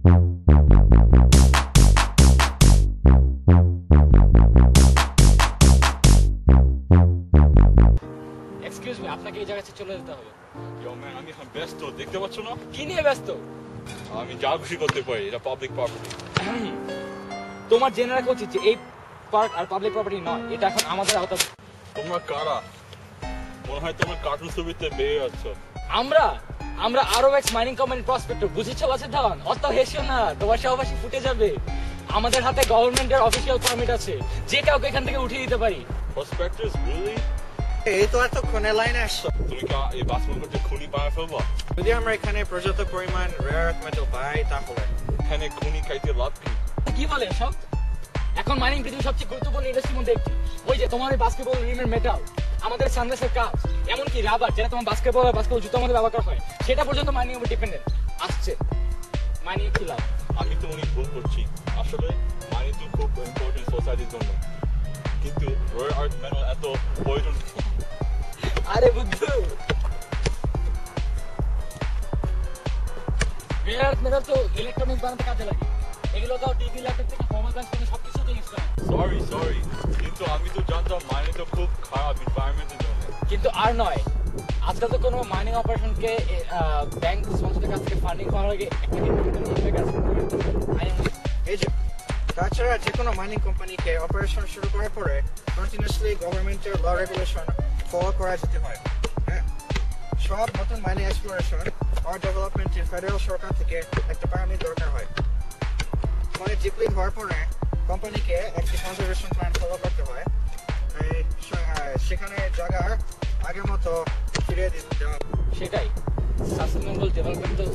Excuse me, আপনাকে এই জায়গা থেকে চলে যেতে হবে। ইয়ো ম্যান, আমি এখন ব্যস্ত, দেখতে পাচ্ছ না? কি নিয়ে ব্যস্ত? আমি যা খুশি করতে পারি, এটা পাবলিক প্রপার্টি। তোমার জেনে রাখা উচিত যে এই পার্ক আর পাবলিক প্রপার্টি নয়, এটা এখন আমাদের আওতা। তোমরা কারা? মনে হয় তোমার কার্টুন ছবিতে বেরিয়ে যাচ্ছ। আমরা আমরা আরো এক্স মাইনিং কোম্পানির প্রসপেক্টর, বুঝেছো আছে ধান? অত হেসো না, তোমার সহবাসী ফুটে যাবে। আমাদের হাতে গভর্নমেন্টের অফিসিয়াল পারমিট আছে, যে কাউকে এখান থেকে উঠিয়ে দিতে পারি। Prospectus really? এই তো এতক্ষণে লাইনে আসছো। তুমি কি এই বাসগুলো করতে খুনি বানায় ফেলবা? যদি আমরা এখানে পর্যাপ্ত পরিমাণ রেয়ার আর্থ মেটাল পাই তাহলে এখানে খুনি খাইতে লাভ কি? কি বলে সব? এখন মাইনিং পৃথিবীর সবচেয়ে গুরুত্বপূর্ণ ইন্ডাস্ট্রির মধ্যে একটি। ওই যে তোমার বাস্কেটবল রিমের মেটাল, আমাদের সানগ্লাসের কাজ, এমনকি রাবার, যেটা তোমার বাস্কেটবল জুতো মধ্যে ব্যবহার করা হয়, সেটা পর্যন্ত মাইনিং উপর ডিপেন্ডেন্ট। আসছে মাইনিং কি লাভ? আমি তো অনেক ভুল করছি। আসলে মানি তো খুব ইম্পর্টেন্ট সোসাইটির জন্য, কিন্তু রেয়ার আর্থ মেটাল এত প্রয়োজন। আরে বুদ্ধু, রেয়ার আর্থ মেটাল তো ইলেকট্রনিক্স বানাতে কাজে লাগে। এগুলো তো টিভি, ল্যাপটপ থেকে হোম অ্যাপ্লায়েন্স সবকিছুতে ইউজ করে। সরি, কিন্তু আমি তো জানতাম মানি তো খুব খারাপ এনভায়রনমেন্টের জন্য। কিন্তু আর নয়, আজকাল তো কোনো মাইনিং অপারেশনকে ব্যাংক স্পন্সরদের কাছ থেকে ফান্ডিং পাওয়ার আগে একটা এই যে তাছাড়া যে কোনো মাইনিং কোম্পানিকে অপারেশন শুরু করার পরে কন্টিনিউসলি গভর্নমেন্টের ল রেগুলেশন ফলো করা যেতে হয়। হ্যাঁ, সব নতুন মাইনিং এক্সপ্লোরেশন আর ডেভেলপমেন্টে ফেডারেল সরকার থেকে একটা পারমিট দরকার হয়। মানে ডিপ্লিট হওয়ার পরে কোম্পানিকে একটি কনজারভেশন প্ল্যান ফলো করতে হয়। সেখানে জায়গার আগের মতো ফিরিয়ে দেওয়া। সেটাই সাস্টেনেবল ডেভেলপমেন্ট, তো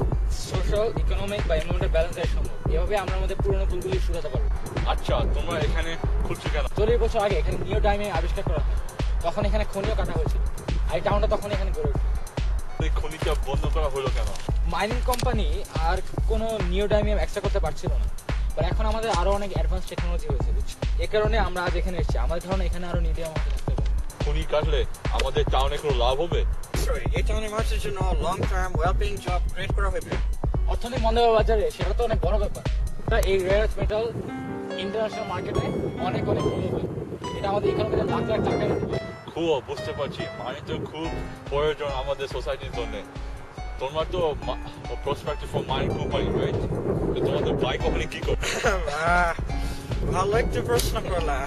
সোশ্যাল, ইকোনমিক বা এনভায়রনমেন্টাল ব্যালেন্সের সম্ভব। এভাবে আমরা আমাদের পুরনো ভুলগুলি শুকাতে পারবো। আচ্ছা, তোমরা এখানে খুঁজছো কেন? 40 বছর আগে এখানে নিও ডাইমে আবিষ্কার করা হয়, তখন এখানে খনিও কাটা হয়েছিল, আর এই টাউনটা তখন এখানে গড়ে ওঠে। এই খনিটা বন্ধ করা হলো কেন? মাইনিং কোম্পানি আর কোনো নিওডাইমিয়াম এক্সট্রা করতে পারছিল না, বাট এখন আমাদের আরো অনেক অ্যাডভান্স টেকনোলজি হয়েছে, বুঝছো? এই কারণে আমরা আজ এখানে এসেছি। আমাদের ধারণা এখানে আরো নিডিয়াম আমাদের থাকতে পারে। খনি কাটলে আমাদের টাউনে কোনো লাভ হবে? এই টাউনের মানুষের জন্য long term wellbeing job create করা হবে। অর্থনৈতিক মন্দাবস্থার বাজারে সেটা তো অনেক বড় ব্যাপার। এই রেয়ার আর্থ মেটাল ইন্টারন্যাশনাল মার্কেটে অনেক ভালো হবে। এটা আমাদের ইকোনমিতে লাখ লাখ টাকা দিতে পারে। খুব বুঝতে পারছি, মানি তো খুব প্রয়োজন আমাদের সোসাইটির জন্য। তোমরা তো prospective for mining company, right? তোমাদের বাইক কোম্পানি কি করবে? ভালো একটু প্রশ্ন করলা।